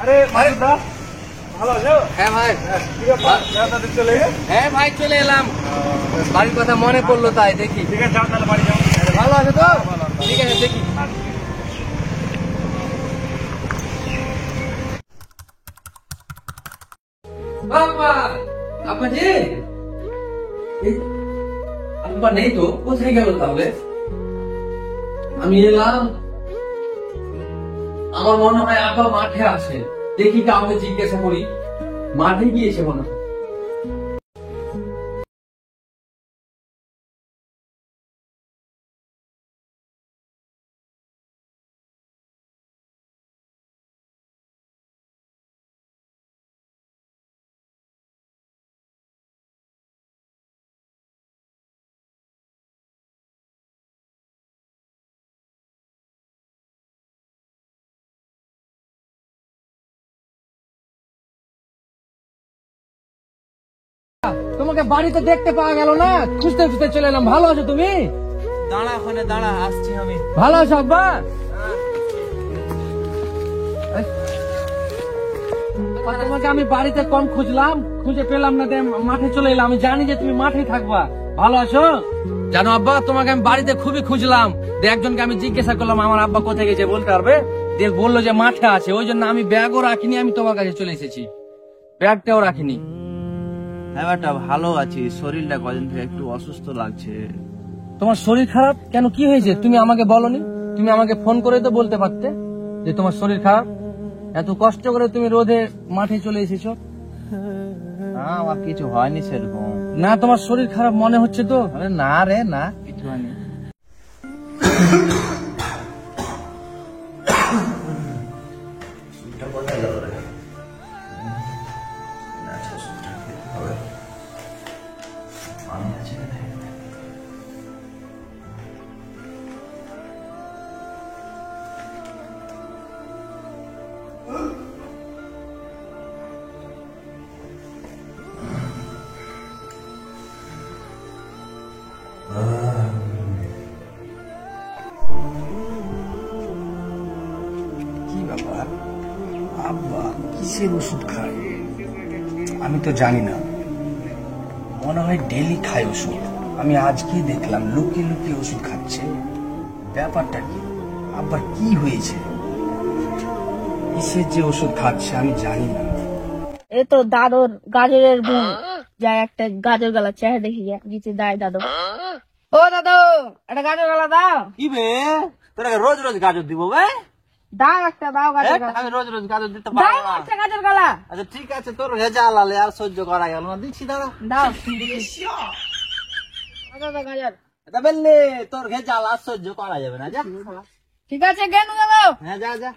আরে মাসুদা ভালো আছো? হ্যাঁ ভাই। কি ব্যাপার চলে এলে? হ্যাঁ ভাই চলে এলাম, বাড়ির কথা মনে পড়লো তাই দেখি। ঠিক আছে যাও তাহলে বাড়ি যাও। ভালো আছে তো? ঠিক আছে দেখি। বাবা আব্বাজি, আব্বা নেই তো, কোথায় গেল তাহলে? আমি এলাম, আমার মনে হয় আব্বা মাঠে আছে, দেখি কাউকে জিজ্ঞাসা করি। মাঠে গিয়েছে মনে হয়। তোমাকে বাড়িতে দেখতে পাওয়া গেল না, খুঁজতে খুঁজতে চলে এলাম। ভালো আছো তুমি? দাঁড়া ওখানে দাঁড়া, আসছি আমি। ভালো আছো আব্বা? তোমাকে আমি বাড়িতে কম খুঁজলাম, খুঁজে পেলাম না, মাঠে চলে এলাম। আমি জানি যে তুমি মাঠেই থাকবা। ভালো আছো? জানো আব্বা, তোমাকে আমি বাড়িতে খুবই খুঁজলাম। একজনকে আমি জিজ্ঞাসা করলাম আমার আব্বা কোথায় গেছে বলতে পারবে? দিয়ে বললো যে মাঠে আছে। ওই জন্য আমি ব্যাগও রাখিনি, আমি তোমার কাছে চলে এসেছি। ব্যাগটাও রাখিনি। হ্যাঁ বেটা ভালো আছি, শরীরটা কদিন থেকে একটু অসুস্থ লাগছে। তোমার শরীর খারাপ কেন? কি হয়েছে তুমি আমাকে বলনি? তুমি আমাকে ফোন করে তো বলতে পারতে যে তোমার শরীর খারাপ। এত কষ্ট করে তুমি রোদে মাঠে চলে এসেছো। না আমার কিছু হয়নি সেরকম। না তোমার শরীর খারাপ মনে হচ্ছে তো। আরে না রে, না কিছু হয়নি। কি ব্যাপার, আব্বা কিসের ওষুধ খায় আমি তো জানি না। মনে হয় ডেলি খায় ওষুধ। আমি আজকেই দেখলাম লুকিয়ে লুকিয়ে ওষুধ খাচ্ছে। ব্যাপারটা কি? আব্বার কি হয়েছে? কিসের যে ওষুধ খাচ্ছে আমি জানি না। এ তো দাদুর গাজরের বউ, যা একটা গাজর গালা চেহারা দেখি দিতে দেয় দাদু। ও দাদু, একটা গাজর গালা দাও। কি বে, তোরা রোজ রোজ গাজর দিব বে? দাও একটা, দাও গাজর গালা। আমি রোজ রোজ গাজর দিতে দাও পারবো না। একটা গাজর গালা আচ্ছা ঠিক আছে, তোর ভেজাল আলে আর সহ্য করা গেল না, দিচ্ছি দাঁড়া। দাও। দাদা গাজর এটা বললে তোর ভেজাল আর সহ্য করা যাবে না, যা। ঠিক আছে, গেনু দাদু। হ্যাঁ যা যা।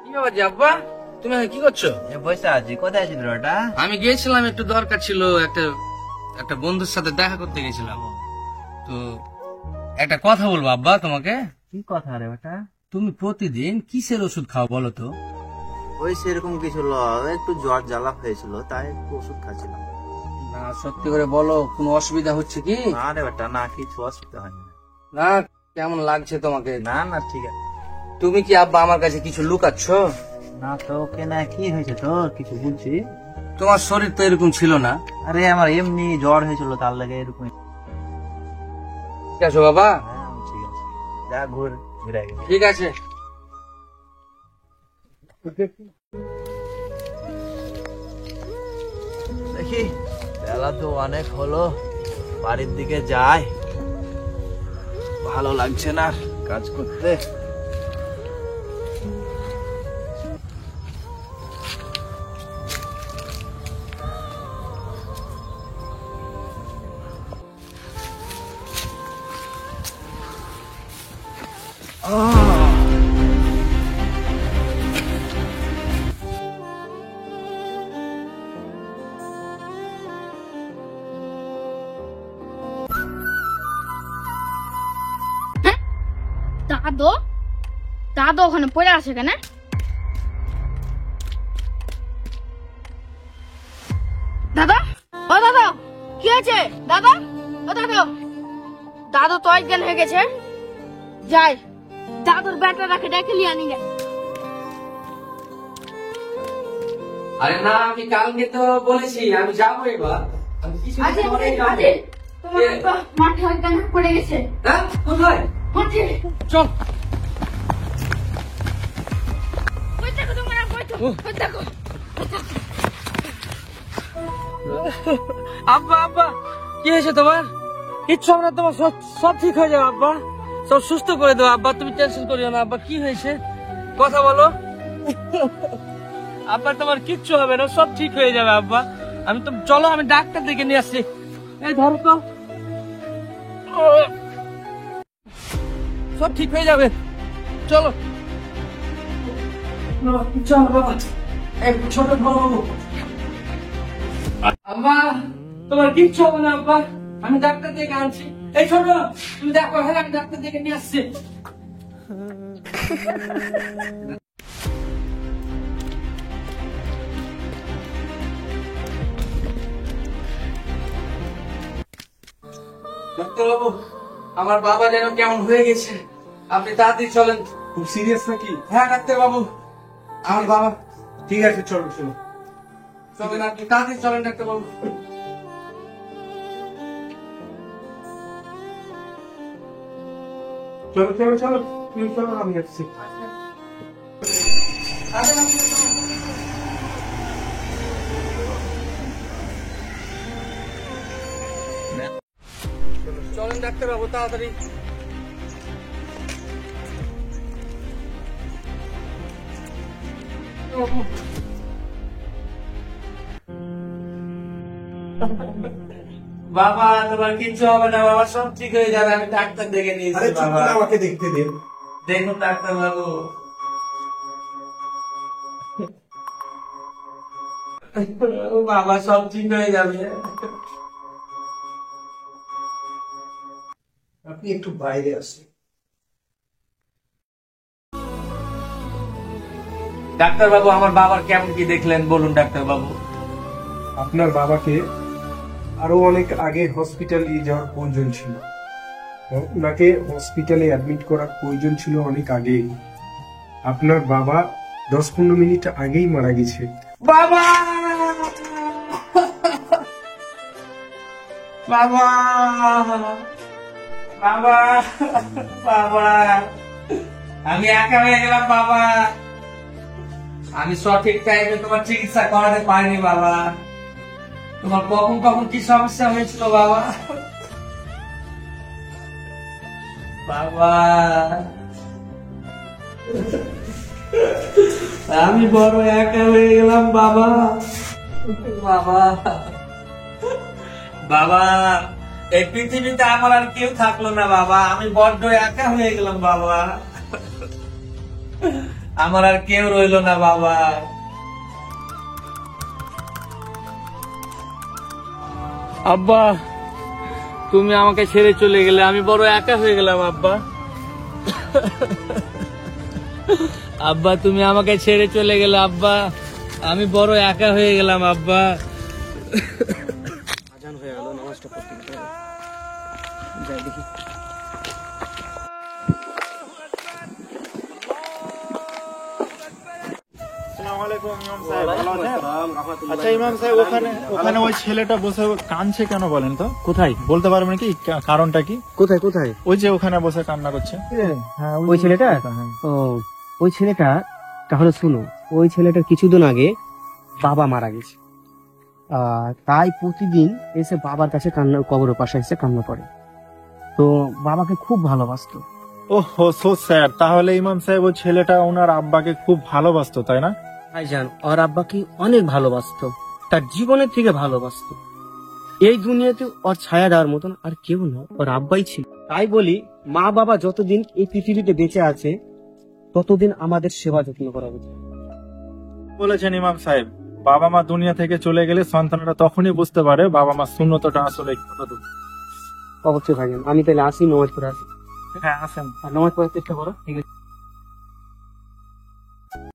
কি ব্যাপার যে আব্বা, তুমি এখন কি করছো? বসে আছি। কোথায় ছিল ওটা? আমি গিয়েছিলাম, একটু দরকার ছিল, একটা বন্ধুর সাথে দেখা করতে গেছিলাম। তো একটা কথা বলবো আব্বা তোমাকে। কি কথা রে ওটা? তুমি প্রতিদিন কিসের ওষুধ খাও বলো তো? ওই সেরকম কিছু একটু জ্বর জ্বালা হয়েছিল, তাই একটু ওষুধ খাচ্ছিলাম। না সত্যি করে বলো, কোনো অসুবিধা হচ্ছে কি? না রে বেটা, না কিছু অসুবিধা হয়নি। না কেমন লাগছে তোমাকে? না না ঠিক আছে। তুমি কি আব্বা আমার কাছে কিছু লুকাচ্ছ? না তো কেনা, কি হয়েছে তোর? কিছু বলছি? তোমার শরীর তো এরকম ছিল না। আরে আমার এমনি জ্বর হয়েছিল, তার লাগে এরকম। ঠিক আছে বাবা। হ্যাঁ ঠিক আছে, যা ঘুরে ঘুরে গেছে। ঠিক আছে। দেখি বেলা তো অনেক হলো, বাড়ির দিকে যাই। ভালো লাগছে না আর কাজ করতে। দাদু, দাদু ওখানে পড়ে আছে কেন? দাদা, ও দাদা, কি আছে দাদা? ও দাদু, দাদু তো অজ্ঞান হয়ে গেছে, যাই দাদুর ব্যাটাটাকে ডেকে নিয়ে আনি গে। আরে না, আমি কালকে তো বলেছি আমি যাবো এবার। আমি কিছুদিন পরেই যাবো। তোমার তো মাঠে অজ্ঞান পড়ে গেছে। হ্যাঁ, কোথায়? মাঠে। চল। ওই দেখো তোমার আব্বা, ওই দেখো। আব্বা আব্বা, কি হয়েছে তোমার? কিচ্ছু হবে না, তোমার সব ঠিক হয়ে যাবে আব্বা, সব সুস্থ করে দেবো আব্বা, তুমি টেনশন করিও না আব্বা। কি হয়েছে কথা বলো। আব্বা তোমার কিচ্ছু হবে না, সব ঠিক হয়ে যাবে আব্বা। আমি তো, চলো আমি ডাক্তার দেখে নিয়ে আসছি। এই ধরো তো, সব ঠিক হয়ে যাবে, চলো। চলো বাবা, এই ছোট বাবু। আব্বা তোমার কিচ্ছু হবে না আব্বা, আমি ডাক্তার দেখে আনছি। এই ছোট, তুমি দেখো, হ্যাঁ আমি ডাক্তার দেখে নিয়ে আসছি। ডাক্তার বাবু, আমার বাবা যেন কেমন হয়ে গেছে, আপনি তাড়াতাড়ি চলেন। খুব সিরিয়াস নাকি? হ্যাঁ ডাক্তার বাবু, আমার বাবা। ঠিক আছে, চলো চলো। চলেন, আপনি তাড়াতাড়ি চলেন ডাক্তার বাবু। চলো চলো চলো, তুমি চলো, আমি আসছি। চলেন ডাক্তার বাবু, তাড়াতাড়ি। বাবা তোমার কিচ্ছু হবে না বাবা, সব ঠিক হয়ে যাবে, আমি ডাক্তার দেখে নিয়েছি আরে চুপ বাবা। করে আমাকে দেখতে দিন। দেখুন ডাক্তার বাবু, বাবা সব ঠিক হয়ে যাবে। আপনি একটু বাইরে আসেন। ডাক্তার বাবু, আমার বাবার কেমন কি দেখলেন বলুন ডাক্তার বাবু। আপনার বাবাকে আরো অনেক আগে হসপিটালে নিয়ে যাওয়ার প্রয়োজন ছিল, ওনাকে হসপিটালে অ্যাডমিট করার প্রয়োজন ছিল অনেক আগে। আপনার বাবা 10-15 মিনিট আগেই মারা গেছে। বাবা বাবা বাবা বাবা, আমি একা হয়ে গেলাম বাবা, আমি সঠিক টাইমে তোমার চিকিৎসা করাতে পারিনি বাবা। তোমার কখন কখন কি সমস্যা হয়েছিল বাবা। বাবা আমি বড় একা হয়ে গেলাম বাবা। বাবা বাবা, এই পৃথিবীতে আমার আর কেউ থাকলো না বাবা, আমি বড্ড একা হয়ে গেলাম বাবা, আমার আর কেউ রইলো না বাবা। আব্বা তুমি আমাকে ছেড়ে চলে গেলে, আমি বড় একা হয়ে গেলাম আব্বা। আব্বা তুমি আমাকে ছেড়ে চলে গেলে আব্বা, আমি বড় একা হয়ে গেলাম আব্বা। আজান হয়ে গেল, নামাজটা পড়তে হবে। যাই দেখি। আচ্ছা ইমাম সাহেব, ওখানে ওখানে ওই ছেলেটা বসে কাঁদছে কেন বলেন তো? কোথায় বলতে পারবেন কি কারণটা কি? কোথায় কোথায়? ওই যে ওখানে বসে কান্না করছে। হ্যাঁ, ওই ছেলেটা? হ্যাঁ। ও, ওই ছেলেটা, তাহলে শুনো, ওই ছেলেটার কিছুদিন আগে বাবা মারা গেছে, তাই প্রতিদিন এসে বাবার কাছে কান্না, কবরের পাশে এসে কান্না করে। তো বাবাকে খুব ভালোবাসতো। ওহো, সো স্যাড। তাহলে ইমাম সাহেব ওই ছেলেটা ওনার আব্বাকে খুব ভালোবাসতো, তাই না? ভাইজান, ওর আব্বাকে অনেক ভালোবাসতো, তার জীবনের থেকে ভালোবাসতো। এই দুনিয়াতে ওর ছায়া দেওয়ার মতন আর কেউ না, ওর আব্বাই ছিল। তাই বলি, মা বাবা যতদিন এই পৃথিবীতে বেঁচে আছে ততদিন আমাদের সেবা যত্ন করা উচিত। বলেছেন ইমাম সাহেব, বাবা মা দুনিয়া থেকে চলে গেলে সন্তানরা তখনই বুঝতে পারে বাবা মা শূন্যতাটা আসলে কতটুকু। অবশ্যই ভাইজান, আমি তাহলে আসি, নামাজ পড়ে আসি। হ্যাঁ, আসেন। আর নামাজ পড়ার চেষ্টা করো, ঠিক আছে?